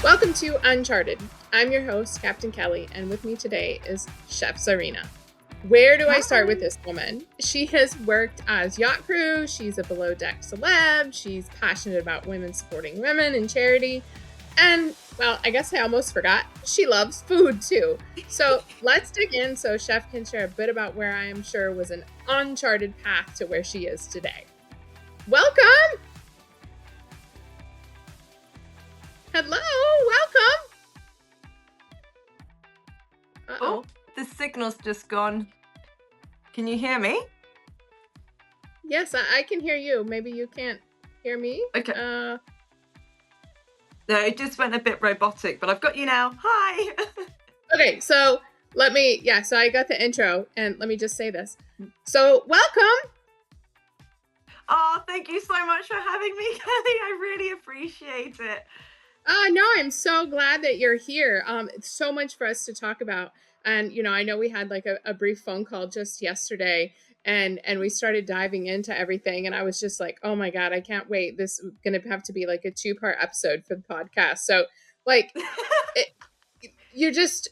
Welcome to Uncharted. I'm your host, Captain Kelly, and with me today is Chef Tzarina. Where do I start with Hi. this woman? She has worked as yacht crew, she's a below deck celeb, she's passionate about women supporting women and charity, and, well, I guess I almost forgot, she loves food too. So let's dig in so Chef can share a bit about where I am sure was an uncharted path to where she is today. Welcome! Hello, welcome! Oh, Uh-oh. the signal's just gone. Can you hear me? Yes, I can hear you. Maybe you can't hear me. Okay. No, it just went a bit robotic, but I've got you now. Hi. Okay, so so I got the intro, and let me just say this. So, welcome. Oh, thank you so much for having me, Kelly. I really appreciate it. No, I'm so glad that you're here. It's so much for us to talk about. And, I know we had like a brief phone call just yesterday and we started diving into everything. And I was just like, oh my God, I can't wait. This is going to have to be like a 2-part episode for the podcast. So, like, it, you just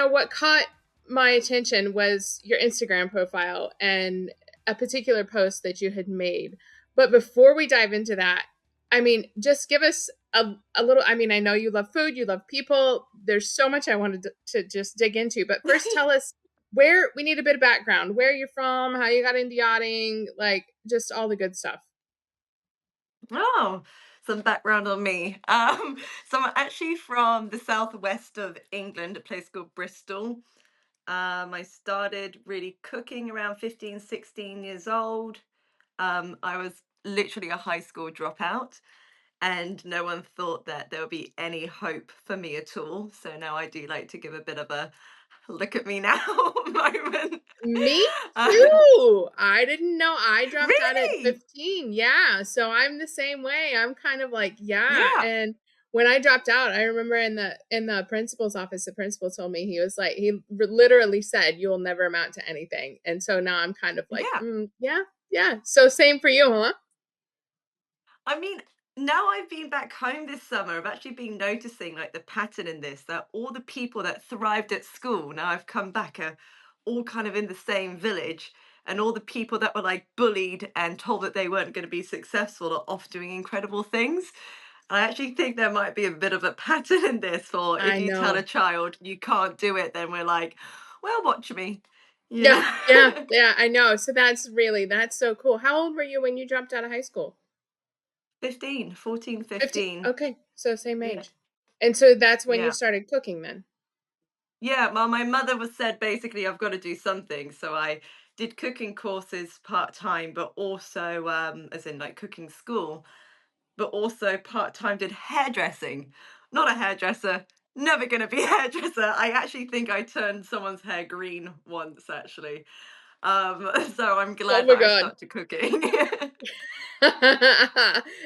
what caught my attention was your Instagram profile and a particular post that you had made. But before we dive into that, I mean, just give us a little. I mean, I know you love food, you love people. There's so much I wanted to just dig into, but first tell us where. We need a bit of background, where you're from, how you got into yachting, like just all the good stuff. Oh, some background on me. So I'm actually from the southwest of England, a place called Bristol. I started really cooking around 15, 16 years old. I was literally a high school dropout, and no one thought that there would be any hope for me at all. So now I do like to give a bit of a look at me now moment. Me Um, too. I didn't know I dropped out at really? 15. Yeah. So I'm the same way. I'm kind of like, yeah. Yeah, And when I dropped out, I remember in the principal's office, the principal told me, he was like, literally said, you'll never amount to anything. And so now I'm kind of like, yeah. yeah, yeah. So same for you, huh? I mean, now I've been back home this summer, I've actually been noticing like the pattern in this that all the people that thrived at school, now I've come back, are all kind of in the same village. And all the people that were like bullied and told that they weren't going to be successful are off doing incredible things. I actually think there might be a bit of a pattern in this for if I you tell a know. child you can't do it, then we're like, well, watch me, you Yeah, know? yeah, yeah, I know. So that's so cool. How old were you when you dropped out of high school? 15, 14, 15. 15. Okay, so same Yeah. age. And so that's when you Yeah. started cooking then? Yeah, well, my mother was said basically I've got to do something. So I did cooking courses part time, but also as in like cooking school, but also part time did hairdressing. Not a hairdresser, never gonna be a hairdresser. I actually think I turned someone's hair green once actually. So I'm Oh glad my that I god. stuck to cooking.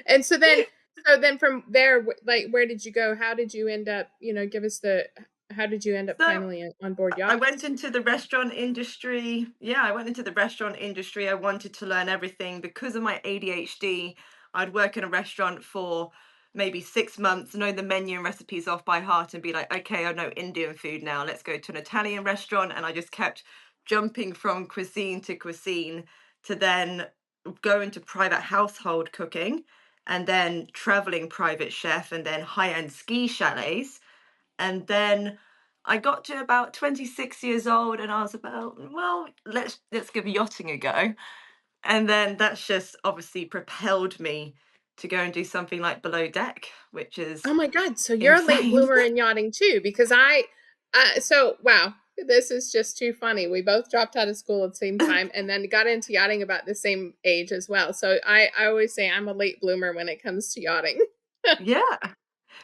And so then from there, like, where did you go? How did you end up, give us the how did you end up So finally on board I went yachts? into the restaurant industry. Yeah, I went into the restaurant industry. I wanted to learn everything because of my ADHD. I'd work in a restaurant for maybe 6 months, know the menu and recipes off by heart, and be like, okay, I know Indian food now. Let's go to an Italian restaurant. And I just kept jumping from cuisine to then go into private household cooking and then traveling private chef and then high end ski chalets. And then I got to about 26 years old and I was about, well, let's give yachting a go. And then that's just obviously propelled me to go and do something like below deck, which is Oh my god, so you're a late insane. bloomer in yachting too, because wow, this is just too funny. We both dropped out of school at the same time and then got into yachting about the same age as well. So I always say I'm a late bloomer when it comes to yachting. Yeah.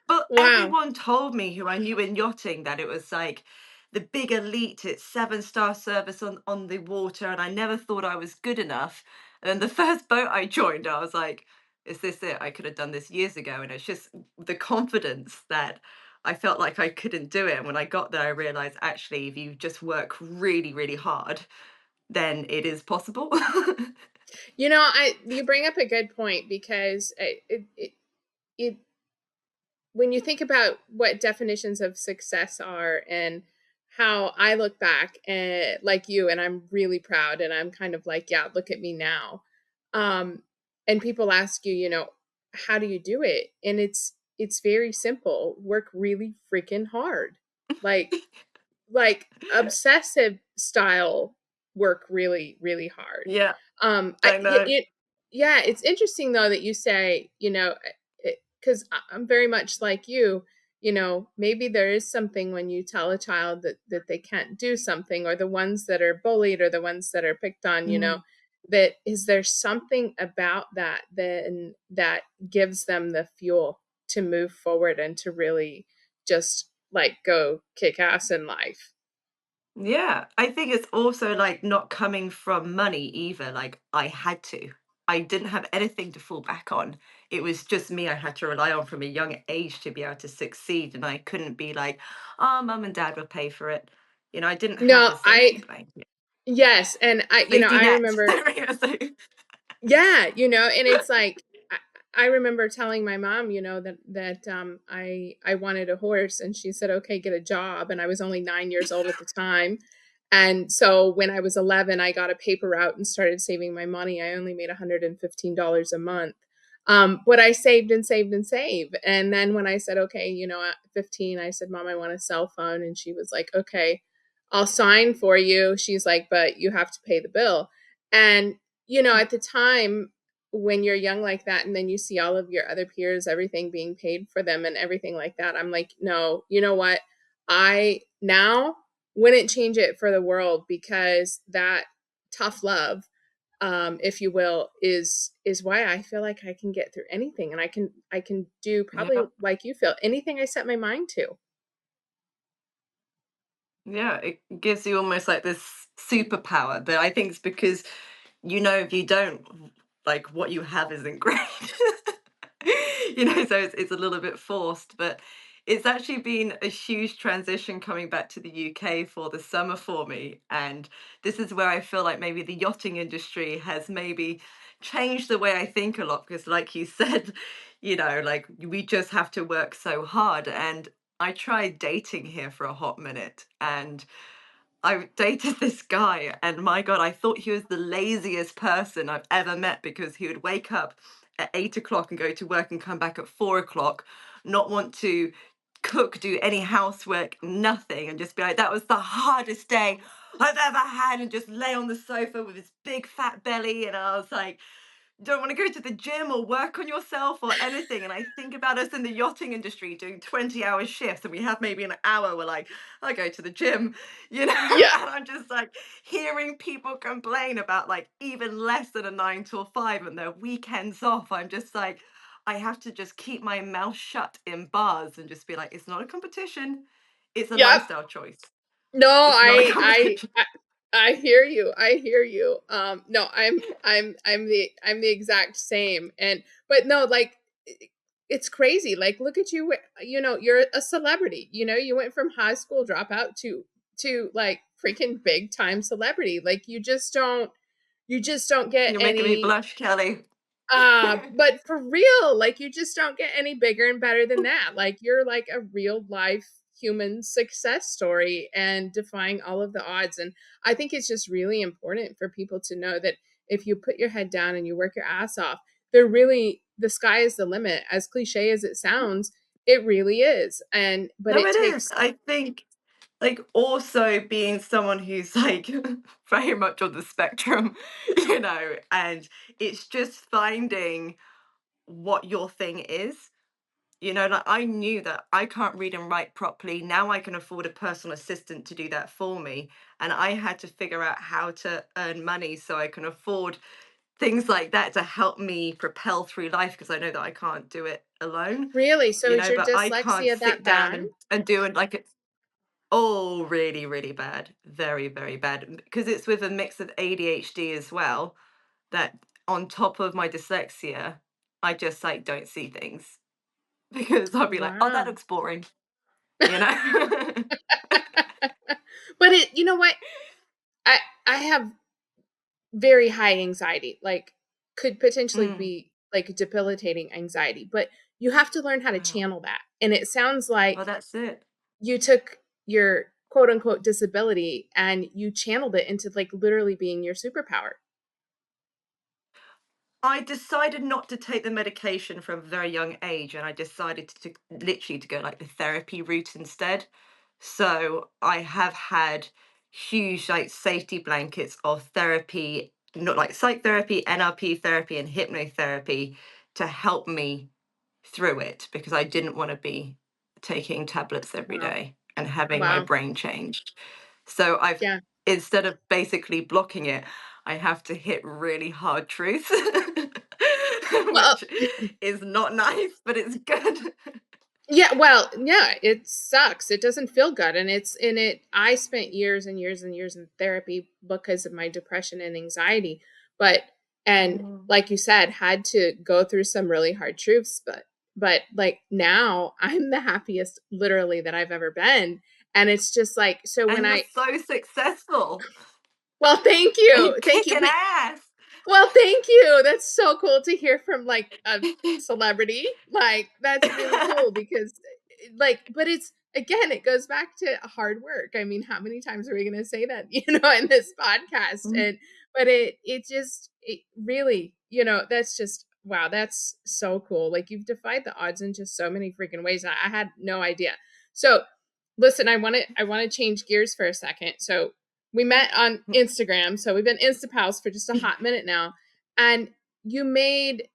But Wow. everyone told me who I knew in yachting that it was like the big elite, it's 7-star service on the water, and I never thought I was good enough. And then the first boat I joined, I was like, is this it? I could have done this years ago. And it's just the confidence that I felt like I couldn't do it. And when I got there, I realized actually, if you just work really, really hard, then it is possible. I you bring up a good point because it when you think about what definitions of success are and how I look back like you, and I'm really proud, and I'm kind of like, yeah, look at me now. Um, and people ask you, how do you do it? And it's very simple. Work really freaking hard. Like obsessive style work really, really hard. Yeah, I I it, know. it yeah, it's interesting though that you say, because I'm very much like you. Maybe there is something when you tell a child that they can't do something, or the ones that are bullied, or the ones that are picked on, Mm. that is there something about that then that gives them the fuel to move forward and to really just like go kick ass in life. Yeah, I think it's also like not coming from money either. Like I had to. I didn't have anything to fall back on. It was just me I had to rely on from a young age to be able to succeed. And I couldn't be like, oh, mum and dad will pay for it. I didn't have No, a safety blanket. yes, and Safety I net. remember. So- Yeah, and it's like I remember telling my mom, that I wanted a horse, and she said, "Okay, get a job." And I was only 9 years old at the time. And so when I was 11, I got a paper route and started saving my money. I only made $115 a month. But I saved and saved and saved. And then when I said, "Okay, at 15, I said, "Mom, I want a cell phone." And she was like, "Okay, I'll sign for you." She's like, "But you have to pay the bill." And at the time, when you're young like that, and then you see all of your other peers, everything being paid for them and everything like that, I'm like, no, you know what? I now wouldn't change it for the world, because that tough love, if you will, is why I feel like I can get through anything, and I can do probably yeah. like you feel anything I set my mind to. Yeah, it gives you almost like this superpower that I think is because if you don't, like what you have isn't great. So it's a little bit forced, but it's actually been a huge transition coming back to the UK for the summer for me. And this is where I feel like maybe the yachting industry has maybe changed the way I think a lot because, like you said, like we just have to work so hard. And I tried dating here for a hot minute and I dated this guy, and my God, I thought he was the laziest person I've ever met because he would wake up at 8 o'clock and go to work and come back at 4 o'clock, not want to cook, do any housework, nothing, and just be like, that was the hardest day I've ever had, and just lay on the sofa with his big fat belly. And I was like, don't want to go to the gym or work on yourself or anything. And I think about us in the yachting industry doing 20-hour shifts and we have maybe an hour, we're like, I go to the gym, Yeah. and I'm just like hearing people complain about like even less than a 9 till 5 and their weekends off. I'm just like, I have to just keep my mouth shut in bars and just be like, it's not a competition, it's a Yep. lifestyle choice. No, It's not a competition. I hear you. I hear you. No, I'm the exact same. And but no, like it's crazy. Like look at you. You're a celebrity. You went from high school dropout to like freaking big time celebrity. Like you just don't get You're making me any. blush, Kelly. But for real, like you just don't get any bigger and better than that. Like you're like a real life human success story and defying all of the odds. And I think it's just really important for people to know that if you put your head down and you work your ass off, the sky is the limit. As cliche as it sounds, it really is. But No, it it is. takes. I think, like, also being someone who's like very much on the spectrum, and it's just finding what your thing is. Like I knew that I can't read and write properly. Now I can afford a personal assistant to do that for me. And I had to figure out how to earn money so I can afford things like that to help me propel through life because I know that I can't do it alone, Really, so is your but I can't dyslexia that sit down bad? and do it like it's oh, really, really bad. Very, very bad. Because it's with a mix of ADHD as well, that on top of my dyslexia, I just like don't see things because I'll be like, oh, that Wow. looks boring, you know? But you know what? I have very high anxiety, like could potentially Mm, be like debilitating anxiety. But you have to learn how to Wow. channel that. And it sounds Well, like that's it. you took your quote unquote disability and you channeled it into like literally being your superpower. I decided not to take the medication from a very young age, and I decided to literally to go like the therapy route instead. So I have had huge like safety blankets of therapy, not like psychotherapy, NLP therapy, and hypnotherapy to help me through it because I didn't want to be taking tablets every Wow. day and having my Wow. brain changed. So I've Yeah. instead of basically blocking it, I have to hit really hard truth, Well, which is not nice, but it's good. yeah, well, yeah, it sucks. It doesn't feel good. And it's in it. I spent years and years and years in therapy because of my depression and anxiety. But, and Mm. like you said, had to go through some really hard truths. But like now I'm the happiest literally that I've ever been. And it's just like, so when And you're I, so successful. well, thank Are you you. Thank you. kicking ass? Well, thank you. That's so cool to hear from like a celebrity. Like that's really cool because like but it's again it goes back to hard work. I mean, how many times are we going to say that, in this podcast? Mm, And but it just it really, that's just wow, that's so cool. Like you've defied the odds in just so many freaking ways. I had no idea. So, listen, I want to change gears for a second. So, we met on mm. Instagram, so we've been Insta pals for just a hot minute now. And you made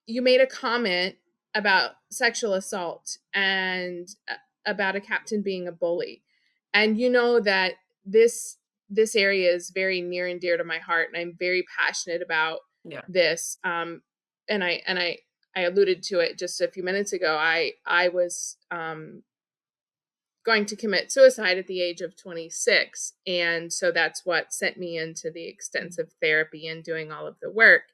you made a comment about sexual assault and about a captain being a bully. And you know that this area is very near and dear to my heart, and I'm very passionate about Yeah. this. And I alluded to it just a few minutes ago. I was going to commit suicide at the age of 26. And so that's what sent me into the Mm, extensive therapy and doing all of the work.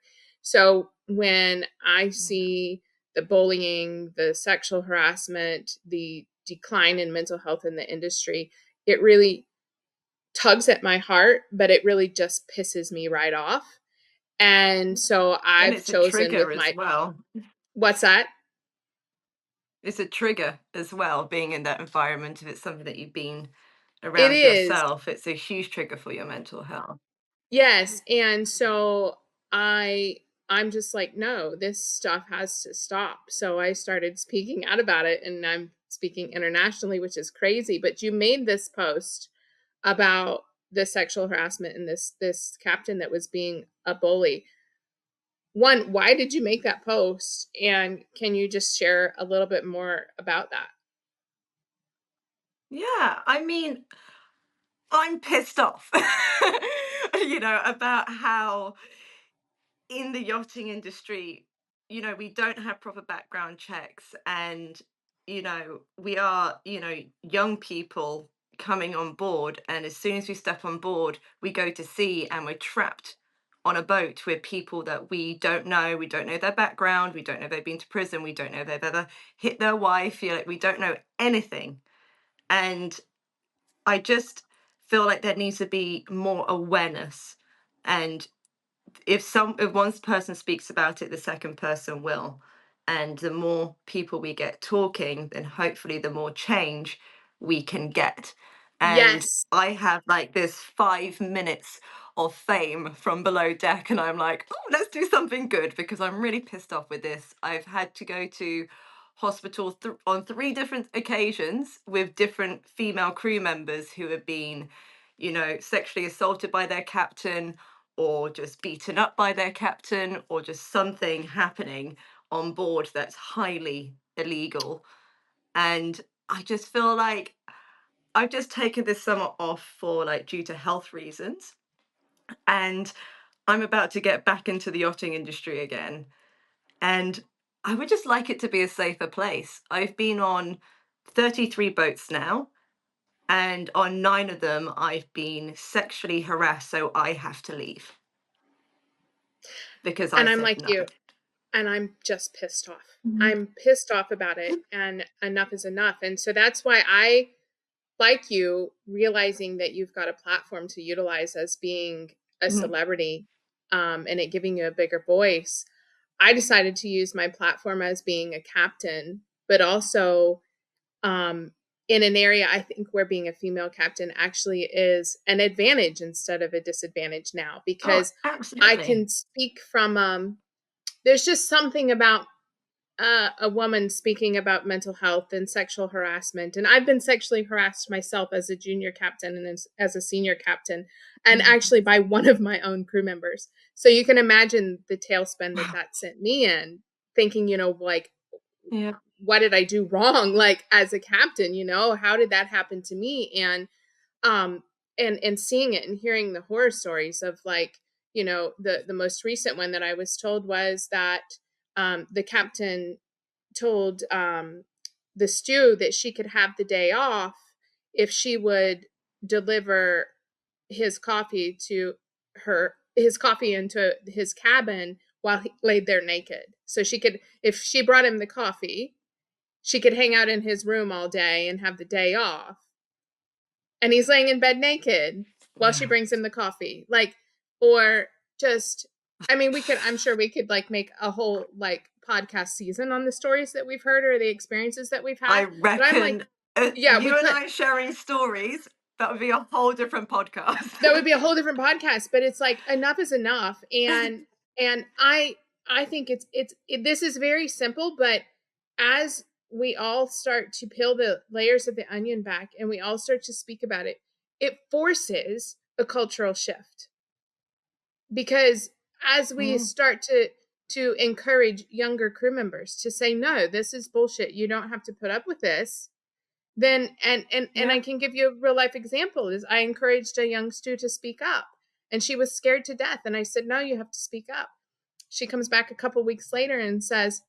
So when I yeah. see the bullying, the sexual harassment, the decline in mental health in the industry, it really tugs at my heart, but it really just pisses me right off. And so And I've it's a chosen with trigger as my, well. what's that? It's a trigger as well, being in that environment. If it's something that you've been It around is. yourself, it's a huge trigger for your mental health. Yes, and so I I'm just like, "No, this stuff has to stop." So I started speaking out about it, and I'm speaking internationally, which is crazy, but you made this post about the sexual harassment and this captain that was being a bully. One, why did you make that post? And can you just share a little bit more about that? Yeah, I mean, I'm pissed off, about how in the yachting industry, we don't have proper background checks and, we are, young people coming on board. And as soon as we step on board, we go to sea and we're trapped on a boat with people that we don't know. We don't know their background. We don't know if they've been to prison. We don't know if they've ever hit their wife. Like, we don't know anything. And I just feel like there needs to be more awareness. And if one person speaks about it, the second person will. And the more people we get talking, then hopefully the more change we can get. And Yes. I have like this 5 minutes of fame from below deck, and I'm like, oh, let's do something good because I'm really pissed off with this. I've had to go to hospital on three different occasions with different female crew members who have been, sexually assaulted by their captain or just beaten up by their captain or just something happening on board that's highly illegal. And I just feel like I've just taken this summer off for like due to health reasons. And I'm about to get back into the yachting industry again. And I would just like it to be a safer place. I've been on 33 boats now, and on nine of them, I've been sexually harassed. So I have to leave because I And I'm said like no. you. And I'm just pissed off. Mhm. I'm pissed off about it, and enough is enough. And so that's why I, like you, realizing that you've got a platform to utilize as being a Mhm. celebrity, and it giving you a bigger voice. I decided to use my platform as being a captain, but also um, in an area I think where being a female captain actually is an advantage instead of a disadvantage now, Oh, because I absolutely. can speak from there's just something about a woman speaking about mental health and sexual harassment. And I've been sexually harassed myself as a junior captain and as a senior captain, and Mm. actually by one of my own crew members. So you can imagine the tailspin that Wow. that sent me in, thinking, like, Yeah. what did I do wrong? Like as a captain, how did that happen to me? Um, and seeing it and hearing the horror stories of, like, the most recent one that I was told was that the captain told the stew that she could have the day off if she would deliver his coffee into his cabin while he laid there naked. So she could, if she brought him the coffee, she could hang out in his room all day and have the day off. And he's laying in bed naked while she Wow. brings him the coffee. Like, or just, I mean, I'm sure we could like make a whole like podcast season on the stories that we've heard or the experiences that we've I had. But I'm like, reckon yeah, we you and could. I sharing stories, that would be a whole different That would podcast. be a whole different podcast, but it's like enough is enough. And I think this is very simple, but as we all start to peel the layers of the onion back and we all start to speak about it, it forces a cultural shift. Because as we Mm, start to encourage younger crew members to say, no, this is bullshit, you don't have to put up with this, then and yeah. I can give you a real life example. Is I encouraged a young Stu to speak up, and she was scared to death, and I said, no, you have to speak up. She comes back a couple weeks later and says,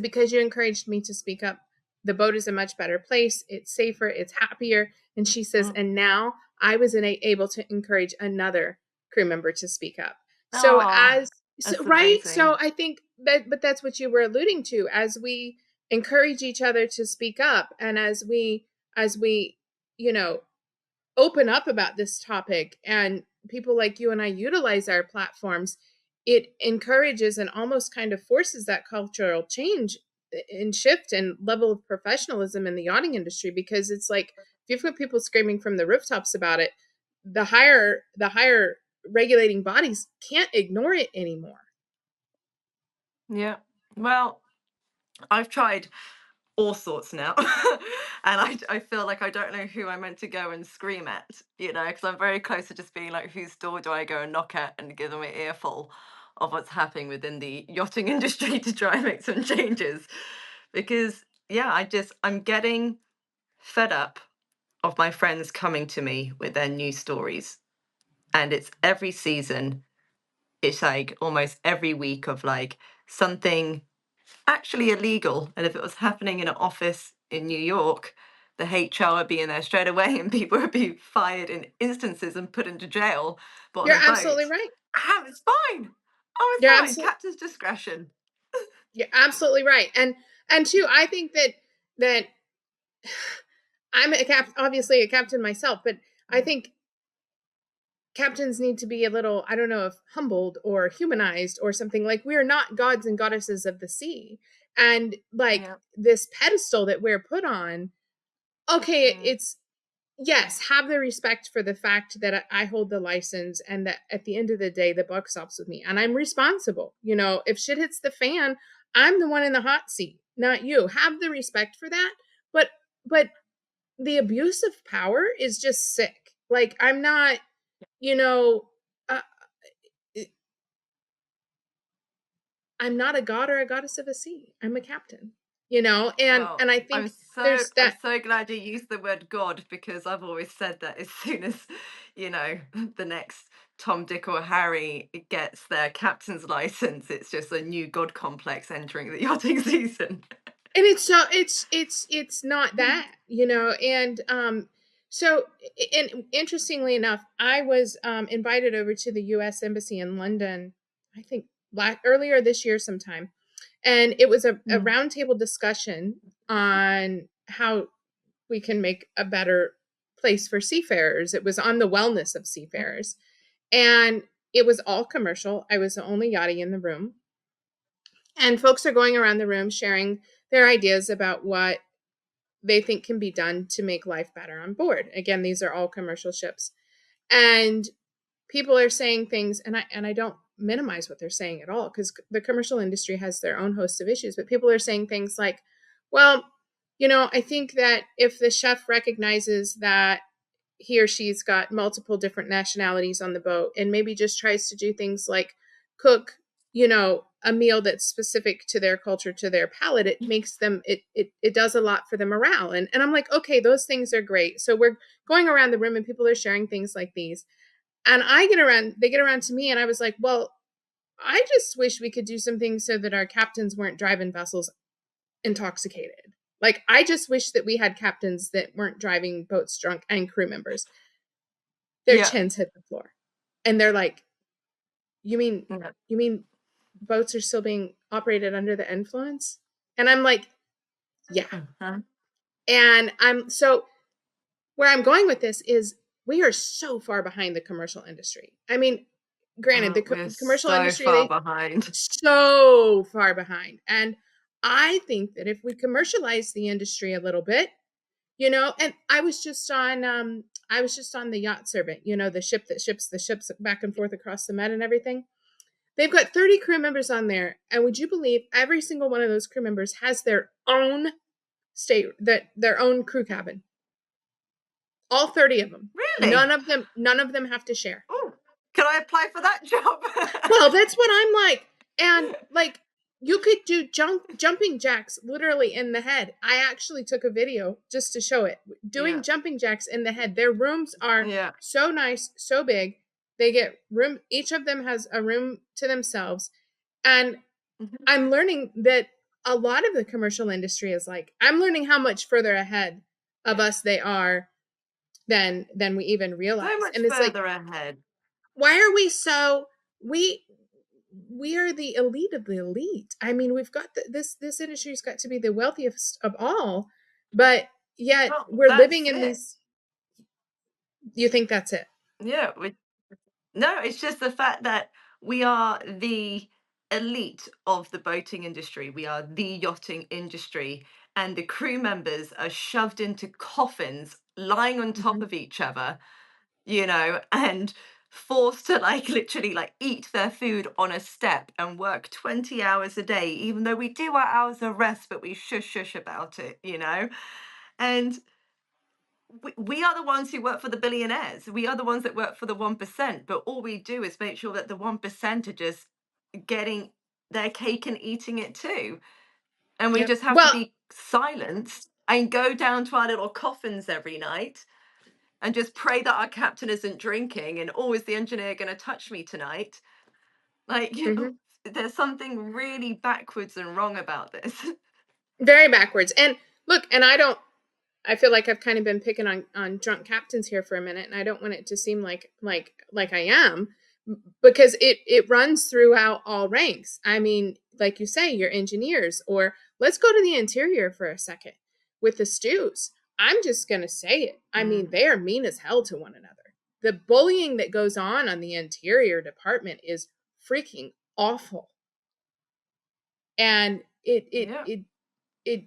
because you encouraged me to speak up, the boat is a much better place, it's safer, it's happier. And she says, Mm. and now I was able to encourage another crew member to speak up. So Oh, so, that's right, so amazing. I think that, but that's what you were alluding to. As we encourage each other to speak up, and as we you know open up about this topic, and people like you and I utilize our platforms, it encourages and almost kind of forces that cultural change and shift and level of professionalism in the yachting industry. Because it's like, if you've got people screaming from the rooftops about it, the higher regulating bodies can't ignore it anymore. Yeah. Well, I've tried all sorts now. And I feel like I don't know who I'm meant to go and scream at, because I'm very close to just being like, whose door do I go and knock at and give them an earful of what's happening within the yachting industry to try and make some changes. Because, yeah, I'm getting fed up of my friends coming to me with their news stories. And it's every season, it's like almost every week of like something actually illegal. And if it was happening in an office in New York, the HR would be in there straight away and people would be fired in instances and put into jail. But on You're a absolutely boat, right. it's fine. Oh, it's You're fine. absolutely Captain's discretion. you're absolutely right. And two, I think that I'm obviously a captain myself, but I Mm. think captains need to be a little, I don't know if humbled or humanized or something. Like, we are not gods and goddesses of the sea. And like Yeah. this pedestal that we're put on, okay, Mm. it's, yes, have the respect for the fact that I hold the license, and that at the end of the day, the buck stops with me and I'm responsible. If shit hits the fan, I'm the one in the hot seat, not you. Have the respect for that. But the abuse of power is just sick. Like, I'm not, you know, uh, I'm not a god or a goddess of the sea. I'm a captain, and Well, and I I'm think so there's I'm that. so glad you used the word God, because I've always said that as soon as, the next Tom, Dick, or Harry gets their captain's license, it's just a new God complex entering the yachting season. And it's not that, and so, and interestingly enough, I was invited over to the US embassy in London, I think earlier this year sometime. And it was a Mm, roundtable discussion on how we can make a better place for seafarers. It was on the wellness of mm, seafarers. And it was all commercial. I was the only yachty in the room. And folks are going around the room sharing their ideas about what they think can be done to make life better on board. Again, these are all commercial ships. And people are saying things, and I don't minimize what they're saying at all, because the commercial industry has their own host of issues, but people are saying things like, well, I think that if the chef recognizes that he or she's got multiple different nationalities on the boat and maybe just tries to do things like cook, a meal that's specific to their culture, to their palate, it makes them it does a lot for the morale. And I'm like, okay, those things are great. So we're going around the room and people are sharing things like these. And they get around to me, and I was like, well, I just wish we could do some things so that our captains weren't driving vessels intoxicated. Like, I just wish that we had captains that weren't driving boats drunk, and crew members. Their Yeah. chins hit the floor. And they're like, you mean, Yeah. you mean boats are still being operated under the influence? And I'm like, yeah. Uh-huh. And so where I'm going with this is we are so far behind the commercial industry. I mean, granted, the We're commercial so industry, far they behind. so far behind. And I think that if we commercialize the industry a little bit, and I was just on the yacht servant, the ship that ships the ships back and forth across the Med and everything. They've got 30 crew members on there, and would you believe every single one of those crew members has their own their own crew cabin? All 30 of them. Really? None of them have to share. Oh, can I apply for that job? Well, that's what I'm like. And like, you could do jumping jacks literally in the head. I actually took a video just to show it. Doing Yeah. jumping jacks in the head. Their rooms are Yeah. so nice, so big. They get room, each of them has a room to themselves. And Mhm. I'm learning that a lot of the commercial industry is like, I'm learning how much further ahead of Yeah. us they are than we even So realize. much And it's like, further ahead. why are we so we we are the elite of the elite. I mean, we've got this industry's got to be the wealthiest of all, but yet Well, we're living that's in it. these. You think that's it? Yeah. No, it's just the fact that we are the elite of the boating industry. We are the yachting industry. And the crew members are shoved into coffins, lying on top Mhm. of each other, and forced to like literally like eat their food on a step and work 20 hours a day, even though we do our hours of rest, but we shush about it. And we are the ones who work for the billionaires. We are the ones that work for the 1%, but all we do is make sure that the 1% are just getting their cake and eating it too. And we Yep. just have to Well, be silenced and go down to our little coffins every night and just pray that our captain isn't drinking and, oh, is the engineer going to touch me tonight? Like, mhm. there's something really backwards and wrong about this. Very backwards. And look, and I feel like I've kind of been picking on drunk captains here for a minute, and I don't want it to seem like I am, because it runs throughout all ranks. I mean, like you say, your engineers, or let's go to the interior for a second with the stews. I'm just gonna say it. I mean, Mm, they are mean as hell to one another. The bullying that goes on the interior department is freaking awful, and yeah. it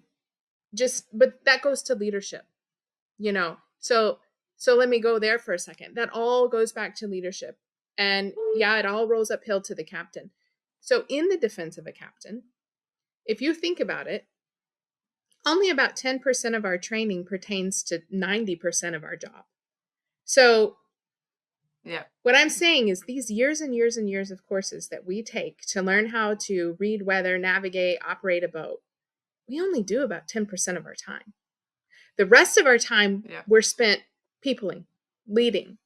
just, but that goes to leadership, you know so let me go there for a second. That all goes back to leadership, and yeah, it all rolls uphill to the captain. So in the defense of a captain, if you think about it, only about 10% of our training pertains to 90% of our job. So Yeah. what I'm saying is, these years and years and years of courses that we take to learn how to read weather, navigate, operate a boat, we only do about 10% of our time. The rest of our time Yeah. we're spent peopling, leading.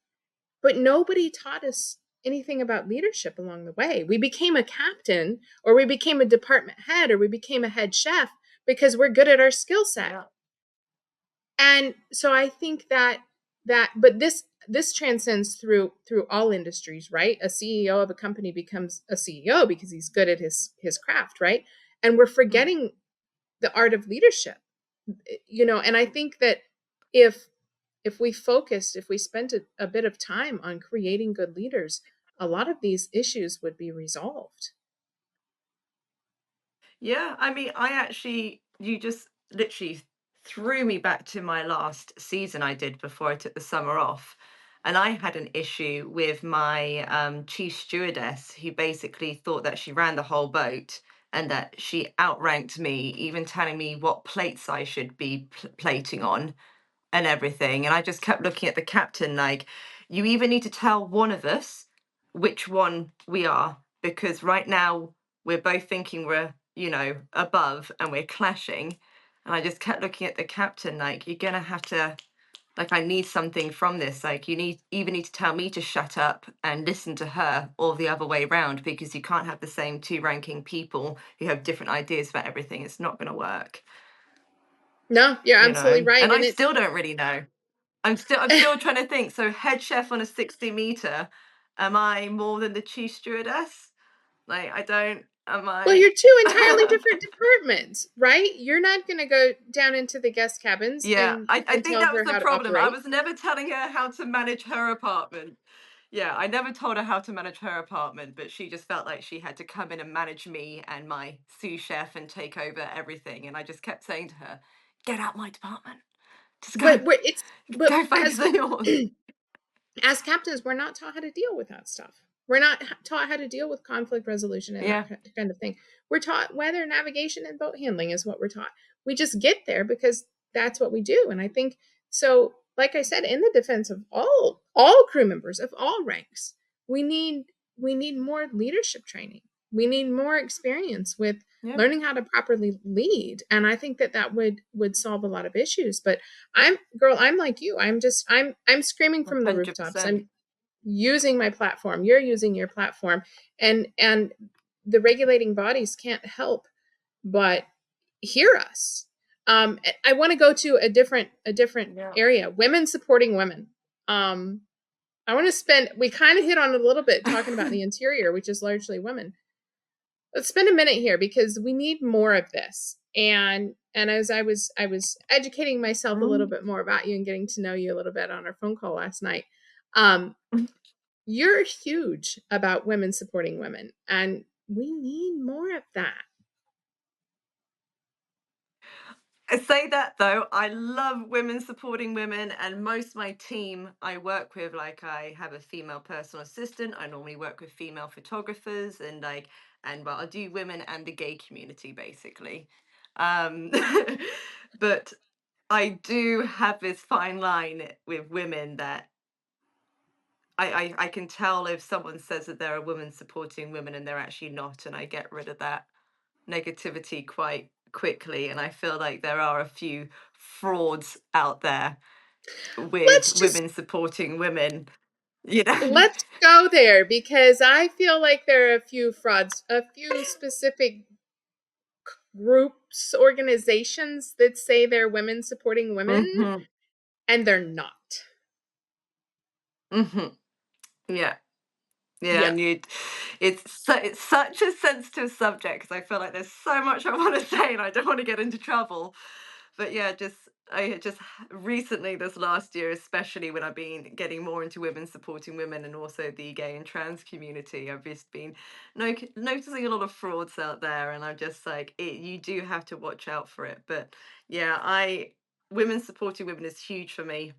But nobody taught us anything about leadership along the way. We became a captain, or we became a department head, or we became a head chef because we're good at our skill set. Yeah. And so I think but this transcends through all industries, right? A CEO of a company becomes a CEO because he's good at his craft, right? And we're Mm. forgetting the art of leadership. And I think that if if we spent a bit of time on creating good leaders, a lot of these issues would be resolved. Yeah, I mean, I actually, you just literally threw me back to my last season I did before I took the summer off. And I had an issue with my chief stewardess who basically thought that she ran the whole boat and that she outranked me, even telling me what plates I should be plating on and everything. And I just kept looking at the captain like, you either need to tell one of us which one we are, because right now we're both thinking we're, above and we're clashing. And I just kept looking at the captain like, you're gonna have to, like, I need something from this. Like, you need to tell me to shut up and listen to her, or the other way around, because you can't have the same two ranking people who have different ideas about everything. It's not gonna work, No, you're absolutely right, And I and it's still don't really know. I'm still trying to think. So head chef on a 60-meter, am I more than the chief stewardess? Like, I don't, am well, I? you're 2 entirely different departments, right? You're not gonna go down into the guest cabins Yeah, I and think tell that was her the how to problem. I operate. was never telling her how to manage her apartment. Yeah, I never told her how to manage her apartment, but she just felt like she had to come in and manage me and my sous chef and take over everything. And I just kept saying to her, "Get out my department. Just go, But we're it's but go focus on yours." as captains, we're not taught how to deal with that stuff. We're not taught how to deal with conflict resolution and that Yeah, kind of thing. We're taught weather navigation and boat handling is what we're taught. We just get there because that's what we do. And I think so. Like I said, in the defense of all crew members of all ranks, we need we need more leadership training. We need more experience with yeah, learning how to properly lead. And I think that that would solve a lot of issues. But I'm like you. I'm screaming one from the hundred rooftops. percent. I'm using my platform. You're using your platform. And the regulating bodies can't help but hear us. I want to go to a different Yeah. area. Women supporting women. Um, I want to spend. We kind of hit on it a little bit talking about the interior, which is largely women. Let's spend a minute here because we need more of this. And as I was educating myself a little Mm. bit more about you and getting to know you a little bit on our phone call last night. Um, you're huge about women supporting women, and we need more of that. I say that though, I love women supporting women, and most of my team I work with, like, I have a female personal assistant. I normally work with female photographers, and like, and well, I do women and the gay community basically. Um, but I do have this fine line with women that I can tell if someone says that they're a woman supporting women and they're actually not, and I get rid of that negativity quite quickly. And I feel like there are a few frauds out there with Let's just women supporting women, you know. let's go there because I feel like there are a few frauds, a few specific groups, organizations that say they're women supporting women, Hmm. and they're not. Hmm. Yeah. Yeah, Yeah. and it's such a sensitive subject because I feel like there's so much I want to say and I don't want to get into trouble. But yeah, recently, this last year, especially when I've been getting more into women supporting women and also the gay and trans community, I've just been noticing a lot of frauds out there, and I'm just like, you do have to watch out for it. But yeah, I women supporting women is huge for me.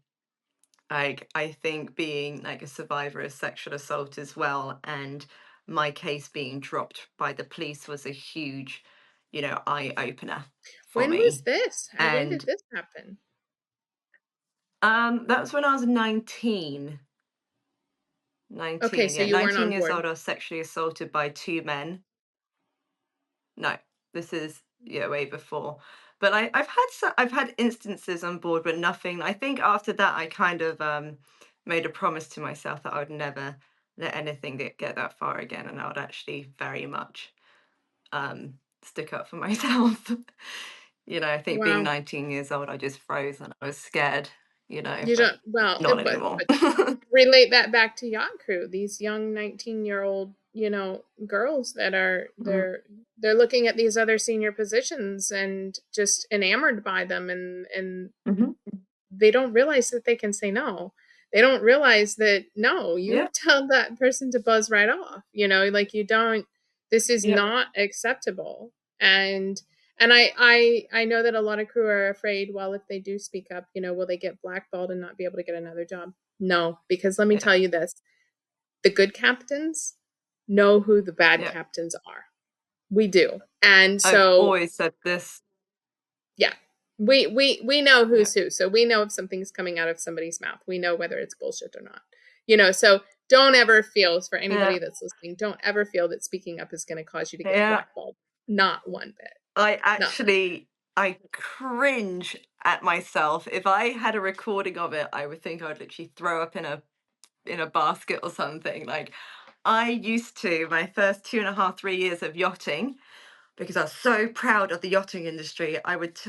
Like, I think being like a survivor of sexual assault as well, and my case being dropped by the police was a huge, eye opener for When was me. this? When did And this happen? that was when I was 19. Okay, 19, so yeah, you weren't 19 on years board. old. I was sexually assaulted by two men. No, this is, yeah, way before. But I've had instances on board, but nothing. I think after that, I kind of made a promise to myself that I would never let anything get that far again, and I would actually very much stick up for myself. I think being Wow. 19 years old, I just froze and I was scared. You But don't well, not but anymore. relate that back to yacht crew. These young 19-year-old, girls that are Mm, they're looking at these other senior positions and just enamored by them and mhm. they don't realize that they can say no. They don't realize that no, Yeah, you tell that person to buzz right off. Like you don't this is yeah. not acceptable. And and I know that a lot of crew are afraid, well, if they do speak up, will they get blackballed and not be able to get another job? No, because let me Yeah. tell you this, the good captains know who the bad Yeah. captains are. We do. And I've so, always said this. yeah. We know Yeah. who's who. So we know if something's coming out of somebody's mouth. We know whether it's bullshit or not. So don't ever feel, for anybody Yeah. that's listening, don't ever feel that speaking up is going to cause you to get Yeah. blackballed. Not one bit. I Not actually I cringe at myself. If I had a recording of it, I would think I'd literally throw up in a basket or something. Like, I used to, my first 2.5, 3 years of yachting, because I was so proud of the yachting industry.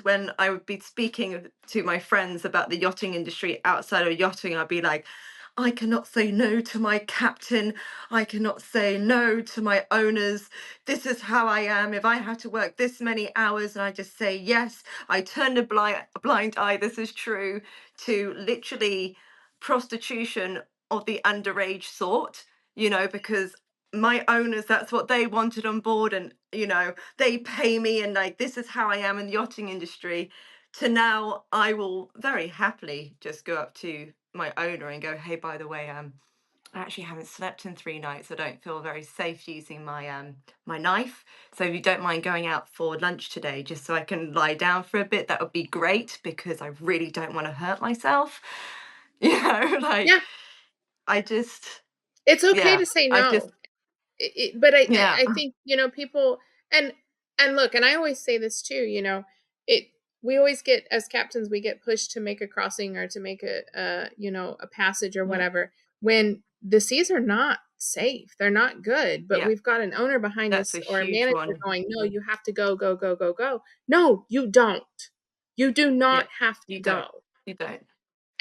When I would be speaking to my friends about the yachting industry outside of yachting, I'd be like, I cannot say no to my captain. I cannot say no to my owners. This is how I am. If I have to work this many hours and I just say yes, I turn a blind eye. This is true, to literally prostitution of the underage sort, because my owners, that's what they wanted on board, and they pay me, and like, this is how I am in the yachting industry. To now, I will very happily just go up to my owner and go, hey, by the way, I actually haven't slept in 3 nights. I don't feel very safe using my knife. So if you don't mind going out for lunch today, just so I can lie down for a bit, that would be great, because I really don't want to hurt myself. Like, yeah. I just, It's okay yeah, to say I just, no. But yeah, I think, people, and look, and I always say this too, it we always get, as captains, we get pushed to make a crossing or to make a passage or yeah, whatever, when the seas are not safe. They're not good, but yeah, we've got an owner behind that's us a or a huge manager one. going, no, you have to go, go, go, go, go. No, you don't. You do Yeah, not have to you don't. go. You don't.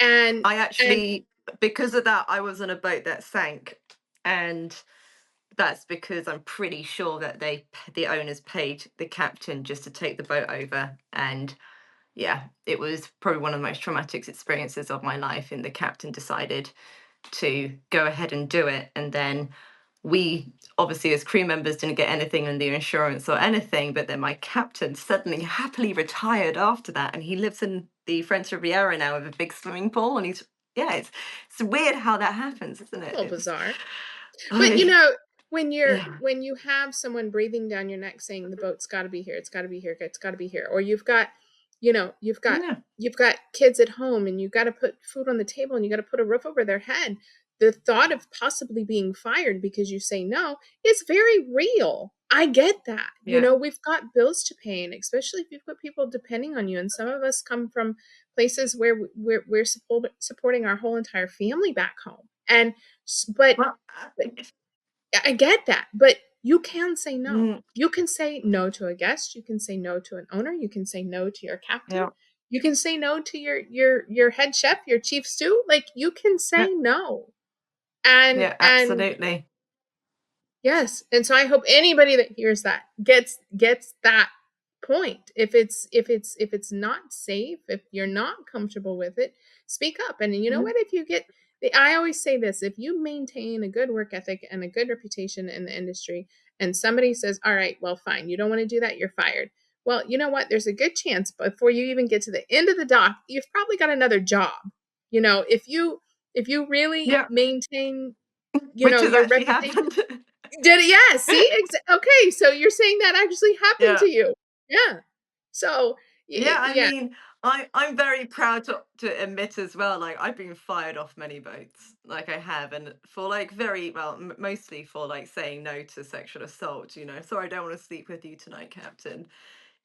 And I and actually, because of that, I was on a boat that sank, and that's because I'm pretty sure that the owners paid the captain just to take the boat over. And yeah, it was probably one of the most traumatic experiences of my life. And the captain decided to go ahead and do it, and then we, obviously, as crew members, didn't get anything in the insurance or anything. But then my captain suddenly happily retired after that, and he lives in the French Riviera now with a big swimming pool, and he's, yeah, it's weird how that happens, isn't a it? little It's bizarre. But I yeah, when you have someone breathing down your neck saying the boat's got to be here, it's got to be here, it's got to be here, or you've got, you know, you've got yeah, you've got kids at home and you've got to put food on the table and you got to put a roof over their head. The thought of possibly being fired because you say no is very real. I get that. yeah, We've got bills to pay, and especially if you've got people depending on you. And some of us come from places where we're supporting our whole entire family back home. And but well, I get that, but you can say no. mm, You can say no to a guest, you can say no to an owner, you can say no to your captain, yeah, you can say no to your head chef, your chief stew, like, you can yeah, say no. And yeah, absolutely, yes, and so I hope anybody that hears that gets that point. If it's not safe, if you're not comfortable with it, speak up. And you know mm, what? If you get I always say this, if you maintain a good work ethic and a good reputation in the industry, and somebody says, "All right, well, fine, you don't want to do that, you're fired." Well, you know what? There's a good chance before you even get to the end of the dock, you've probably got another job. If you really yeah, maintain, which has your actually reputation. happened. Did it? Yeah, see? Okay, so you're saying that actually happened Yeah. to you. Yeah. So, Yeah, I yeah. mean, I'm very proud to admit as well. Like, I've been fired off many boats, like I have, and for like very well, mostly for like saying no to sexual assault. Sorry, I don't want to sleep with you tonight, Captain.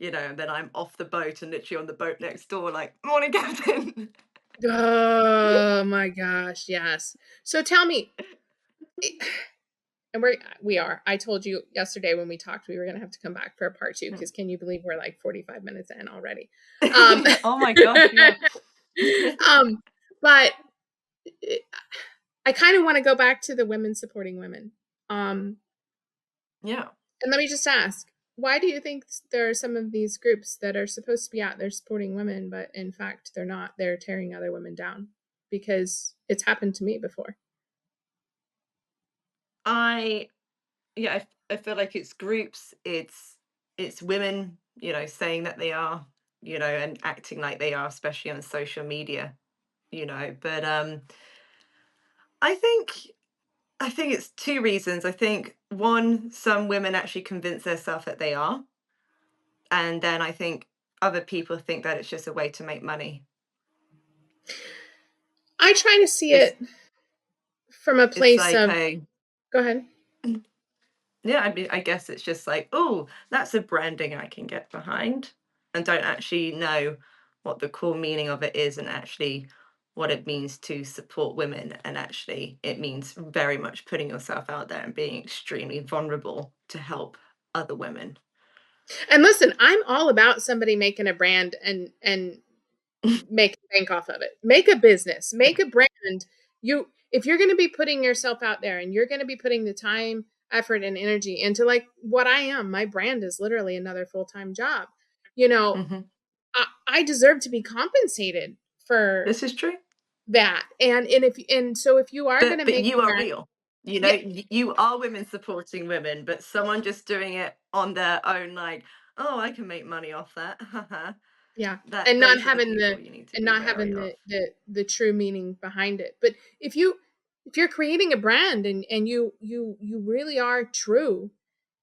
And then I'm off the boat and literally on the boat next door, like, morning, Captain. Oh my gosh, yes. So tell me, eh, and we are. I told you yesterday when we talked we were gonna have to come back for a part 2, because can you believe we're like 45 minutes in already? Um, Oh my gosh, yeah, um, but eh, I kind of want to go back to the women supporting women. Um, yeah. And let me just ask, why do you think there are some of these groups that are supposed to be out there supporting women, but in fact they're not? They're tearing other women down? Because it's happened to me before. I yeah, I feel like it's groups, it's it's women, saying that they are, and acting like they are, especially on social media, But I think I think it's two reasons. I think one, some women actually convince themselves that they are, and then I think other people think that it's just a way to make money. I try to see It's it from a it's place like of a go ahead. yeah, I mean, I guess it's just like, oh, that's a branding I can get behind, and don't actually know what the core meaning of it is, and actually what it means to support women. And actually, it means very much putting yourself out there and being extremely vulnerable to help other women. And listen, I'm all about somebody making a brand and make a bank off of it. Make a business, make a brand. You if you're going to be putting yourself out there and you're going to be putting the time, effort and energy into like what I am, my brand is literally another full-time job. You know, Hmm. I deserve to be compensated for This is true. that. And so if you are going to But make you a are brand, real. yeah, You are women supporting women, but someone just doing it on their own, like, oh, I can make money off that. yeah, That and not those are the having people you need to be wary of. the true meaning behind it. But if you're creating a brand and you really are true,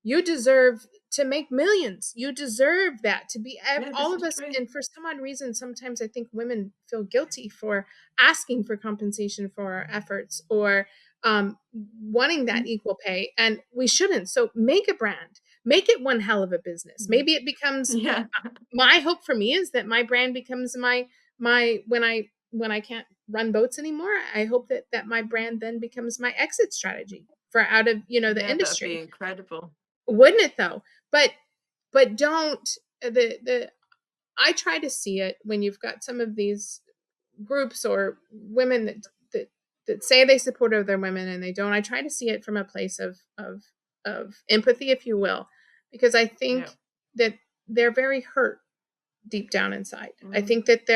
you deserve to make millions. You deserve that to be Yeah, all this of is us. true. And for some odd reason, sometimes I think women feel guilty for asking for compensation for our efforts or wanting that Mm, equal pay, and we shouldn't. So make a brand, make it one hell of a business. mhm. Maybe it becomes Yeah, my hope for me is that my brand becomes my when I can't run boats anymore, I hope that my brand then becomes my exit strategy for out of, the yeah, that would be industry. incredible. Wouldn't it though? But don't the I try to see it when you've got some of these groups or women that say they support other women and they don't. I try to see it from a place of empathy, if you will, because I Yeah. think that they're very hurt deep down inside. I Mm, think that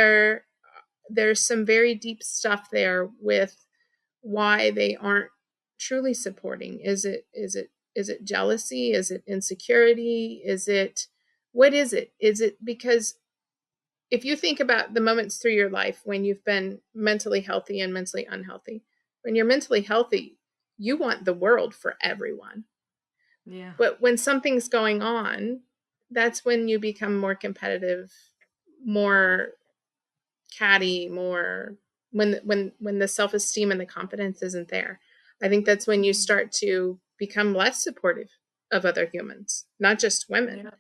there's some very deep stuff there with why they aren't truly supporting. Is it jealousy? Is it insecurity? Is it what is it? Is it because if you think about the moments through your life when you've been mentally healthy and mentally unhealthy, when you're mentally healthy, you want the world for everyone. yeah. But when something's going on, that's when you become more competitive, more catty, more when the self-esteem and the confidence isn't there. I think that's when you Mm, start to become less supportive of other humans, not just women. yeah.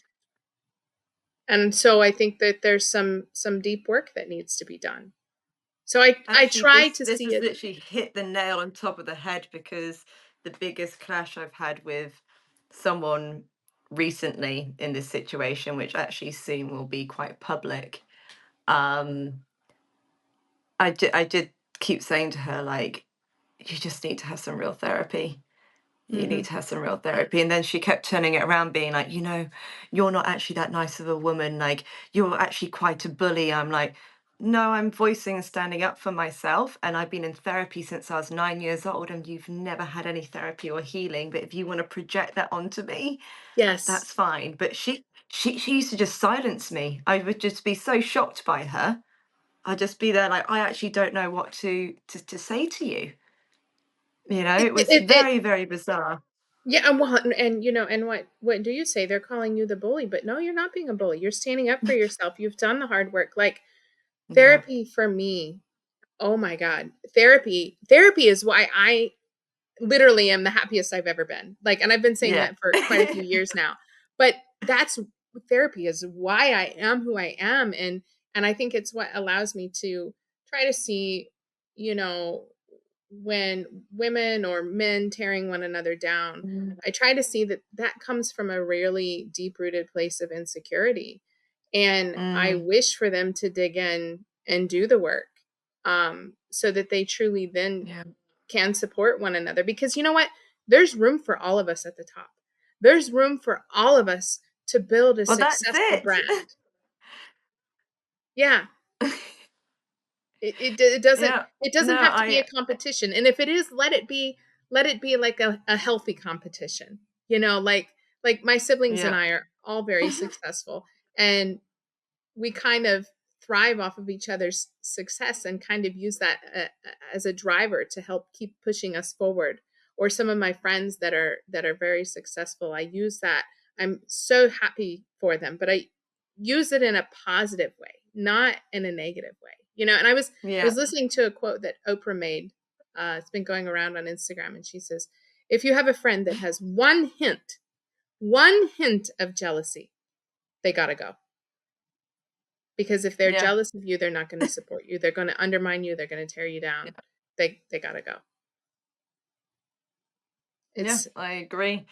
And so I think that there's some deep work that needs to be done. So I Actually, try this to this see has it. literally hit the nail on top of the head, because the biggest clash I've had with someone recently in this situation, which actually soon will be quite public, um, I did keep saying to her, like, you just need to have some real therapy. You need Mhm. to have some real therapy. And then she kept turning it around, being like, you're not actually that nice of a woman. Like, you're actually quite a bully. I'm like, no, I'm voicing and standing up for myself. And I've been in therapy since I was 9 years old, and you've never had any therapy or healing. But if you want to project that onto me, Yes. that's fine. But she used to just silence me. I would just be so shocked by her. I'd just be there like, I actually don't know what to say to you. It was It very, very bizarre. yeah, and well, and what do you say? They're calling you the bully, but no, you're not being a bully. You're standing up for yourself. You've done the hard work. Like Yeah. therapy for me, oh my God. Therapy is why I literally am the happiest I've ever been. Like, and I've been saying Yeah. that for quite a few years now. But that's therapy is why I am who I am. And I think it's what allows me to try to see, you know, when women or men tearing one another down, Mm, I try to see that that comes from a really deep rooted place of insecurity. And I mm, wish for them to dig in and do the work so that they truly then yeah. can support one another. Because you know what? There's room for all of us at the top. There's room for all of us to build a Well, that's successful it. brand. Yeah, it doesn't Yeah. it No, doesn't have to be a I competition, and if it is, let it be like a healthy competition, like my siblings and yeah. I all very successful, and we kind of thrive off of each other's success and kind of use that as a driver to help keep pushing us forward. Or some of my friends that are very successful, I use that. I'm so happy for them, but I use it in a positive way, not in a negative way. And I was Yeah. listening to a quote that Oprah made. It's been going around on Instagram, and she says, "If you have a friend that has one hint of jealousy, they gotta go." Because if they're Yeah. jealous of you, they're not gonna support you. They're gonna undermine you, they're gonna tear you Yeah. down. They gotta go. Yeah, It's I agree.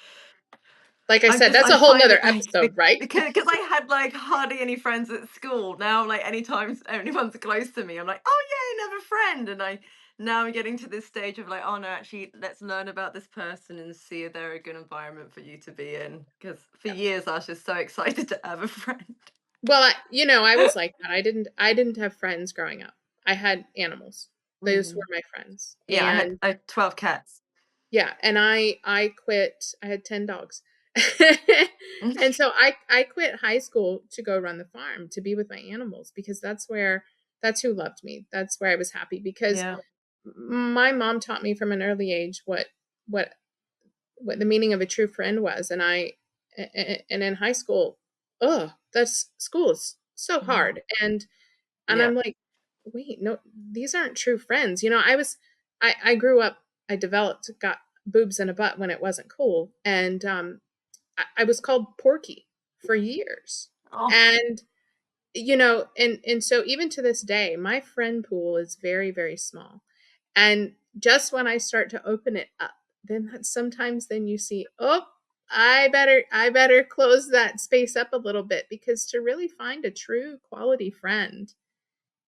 like I said, that's I a whole find 'nother it like episode, right? because I had like hardly any friends at school. Now, like anytime anyone's close to me, I'm like, oh yeah, another friend. And I now I'm getting to this stage of like, oh no, actually, let's learn about this person and see if they're a good environment for you to be in. Because for Yeah. years I was just so excited to have a friend. Well, I was like that. I didn't have friends growing up. I had animals. Those were Mm. my friends. Yeah, And I had 12 cats. yeah, and I quit. I had 10 dogs. And so I quit high school to go run the farm, to be with my animals, because that's who loved me. That's where I was happy, because Yeah. my mom taught me from an early age what what the meaning of a true friend was. And in high school, oh, that's school is so Mhm. hard. And Yeah. I'm like, wait, no, these aren't true friends. I grew up, I developed, got boobs and a butt when it wasn't cool. And I was called Porky for years. Oh, And and so even to this day, my friend pool is very, very small. And just when I start to open it up, then you see, oh, I better close that space up a little bit, because to really find a true quality friend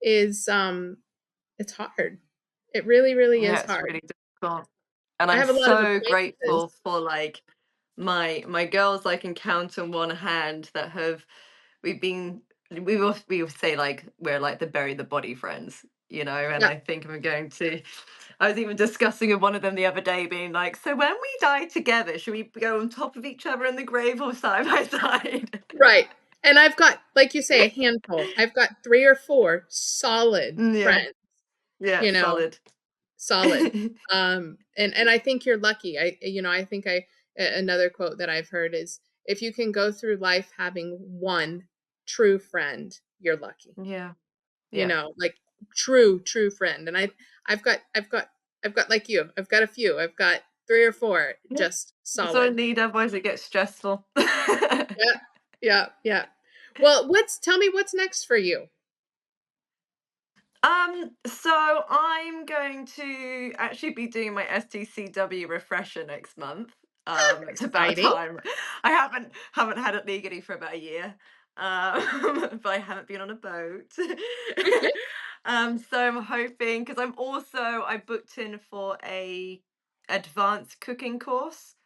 is it's hard. It really, really yeah, is it's hard. really difficult. And I I'm have a lot of so acquaintances. grateful for like my girls I can count on one hand that have we've been we will say like we're like the bury the body friends, and Yeah, I think I'm going to I was even discussing with one of them the other day, being like, so when we die together, should we go on top of each other in the grave or side by side? right. And I've got, like you say, a handful. I've got 3 or 4 solid Yeah, friends, yeah, you know, solid. solid. And I think you're lucky. I think another quote that I've heard is, if you can go through life having one true friend, you're lucky. Yeah, yeah. Like true friend. And I've got like you. I've got a few. I've got 3 or 4 Yeah. just That's all I solid. need, otherwise it gets stressful. Yeah. Yeah, yeah. Well, tell me what's next for you? So I'm going to actually be doing my STCW refresher next month. It's about Exciting. time. I haven't had it legally for about a year. But I haven't been on a boat. So I'm hoping, because I booked in for a advanced cooking course.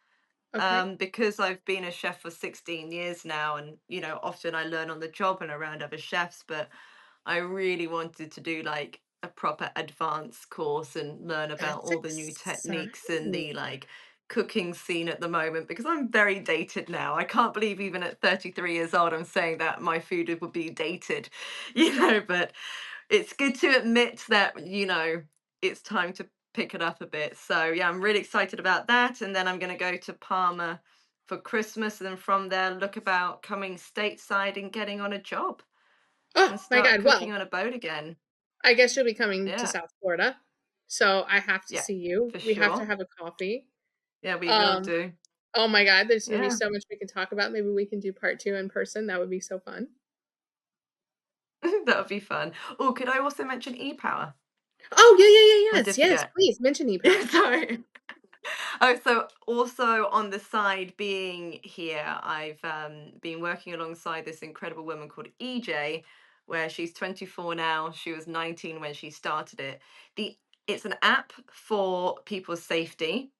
Okay. Because I've been a chef for 16 years now, and often I learn on the job and around other chefs, but I really wanted to do like a proper advanced course and learn about That's all the new techniques in exciting. the like cooking scene at the moment, because I'm very dated now. I can't believe even at 33 years old I'm saying that my food would be dated, but it's good to admit that, it's time to pick it up a bit. So yeah, I'm really excited about that. And then I'm going to go to Palma for Christmas. And then from there, look about coming stateside and getting on a job Oh and my start god. cooking Well, on a boat again. I guess you'll be coming to Yeah. South Florida, so I have to Yeah, see you. for We have to sure. have a coffee. Yeah, we will Um, do. oh my god, there's gonna be Yeah, so much we can talk about. Maybe we can do part 2 in person. That would be so fun. that would be fun. Oh, could I also mention e-power? Oh, yeah, yeah, yeah, I yes, did yes, forget. please mention e-power. Sorry. Oh, so also on the side, being here, I've been working alongside this incredible woman called EJ, where she's 24 now. She was 19 when she started it. The It's an app for people's safety,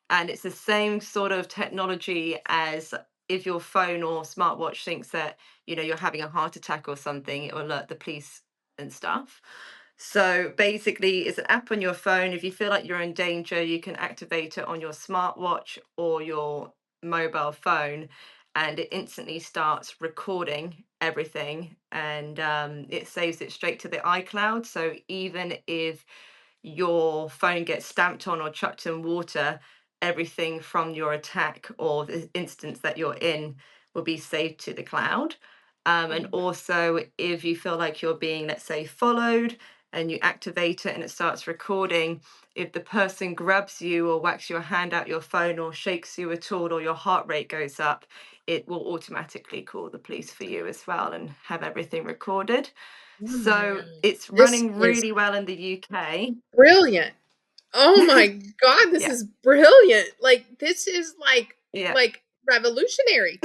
and it's the same sort of technology as if your phone or smartwatch thinks that you're having a heart attack or something, it will alert the police and stuff. So basically, it's an app on your phone. If you feel like you're in danger, you can activate it on your smartwatch or your mobile phone. and it instantly starts recording everything, and it saves it straight to the iCloud. So even if your phone gets stamped on or chucked in water, everything from your attack or the instance that you're in will be saved to the cloud. And Oh, wow. also, if you feel like you're being, let's say, followed and you activate it and it starts recording, if the person grabs you or whacks your hand out your phone or shakes you at all or your heart rate goes up, it will automatically call the police for you as well and have everything recorded. Oh my So god. it's This running is really well in the UK. brilliant. Oh my god, this Yeah, is brilliant. Like, this is yeah, like revolutionary.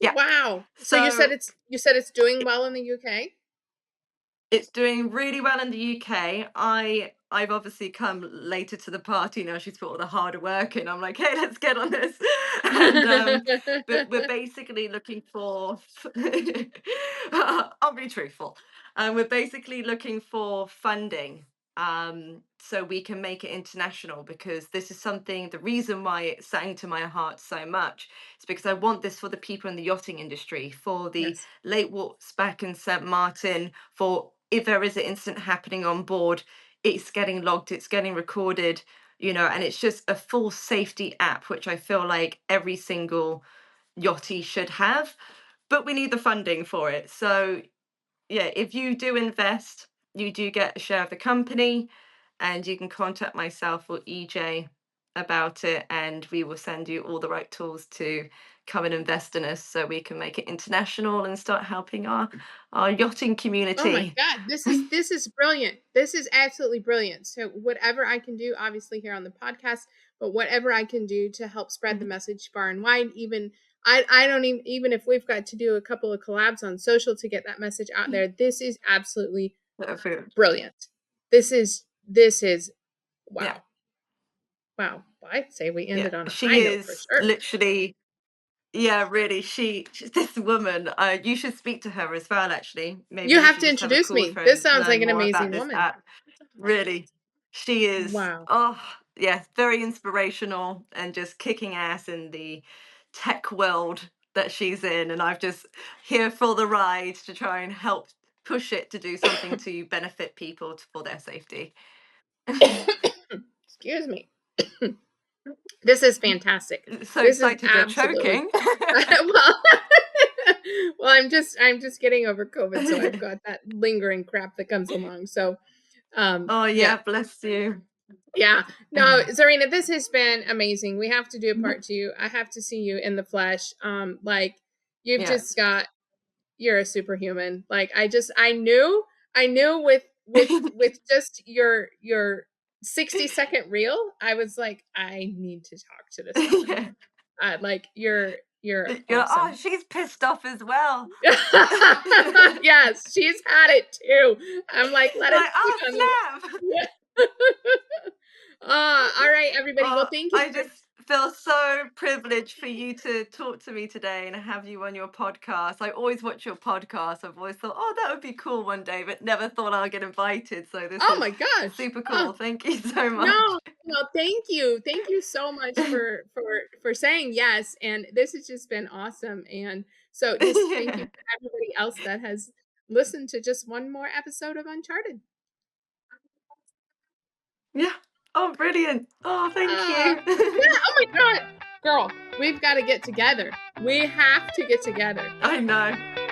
yeah. Wow. So So you said it's doing well in the UK? it's doing really well in the UK. I've obviously come later to the party now. She's put all the harder work in. I'm like, hey, let's get on this. And but we're basically looking for. I'll be truthful. We're basically looking for funding, so we can make it international, because this is something. The reason why it sang to my heart so much is because I want this for the people in the yachting industry, for the Yes. late walks back in St. Martin, for if there is an incident happening on board, it's getting logged, it's getting recorded, and it's just a full safety app, which I feel like every single yachty should have. But we need the funding for it. So, yeah, if you do invest, you do get a share of the company, and you can contact myself or EJ about it, and we will send you all the right tools to come and invest in us so we can make it international and start helping our yachting Oh my community. god, this is brilliant. This is absolutely brilliant. So whatever I can do, obviously here on the podcast, but whatever I can do to help spread the Mhm. message far and wide, even I don't even if we've got to do a couple of collabs on social to get that message out there, this is absolutely brilliant. This is Yeah, wow. Wow. Well, I'd say we yeah. ended on a She high note for is sure. literally, yeah, really. This woman, you should speak to her as well, actually. Maybe You you have should to just have a introduce call with me. her This and sounds like learn an more about amazing this woman. app. Really, she is, Wow. oh, yeah, very inspirational and just kicking ass in the tech world that she's in. And I've just here for the ride to try and help push it to do something to benefit people for their safety. Excuse me. This is fantastic. So This is excited you're absolutely choking. well, well, I'm just getting over COVID, so I've got that lingering crap that comes along. So, Oh, yeah, yeah, bless you. yeah. No, Zarina, this has been amazing. We have to do a part two. I have to see you in the flesh. Like you've Yeah. just got you're a superhuman. Like I knew with just your 60-second reel, I was like, I need to talk to this woman. Yeah. Like you're You're like, "Oh, awesome. she's pissed off as well." Yes, she's had it too. I'm like, let You're us like, speak "Oh, on the snap." yeah. All right, everybody. Well, Oh, thank you I for just feel so privileged for you to talk to me today and have you on your podcast. I always watch your podcast. I've always thought, "Oh, that would be cool one day," but never thought I'll get invited. So this oh is my gosh. super Oh, cool. Thank you so no, much. no, thank you. Thank you so much for saying yes. And this has just been awesome. And so just thank you Yeah. to everybody else that has listened to just one more episode of Uncharted. Yeah. Oh, brilliant. Oh, thank Ah, you. yeah, oh my god. Girl, we've got to get together. We have to get together. I know.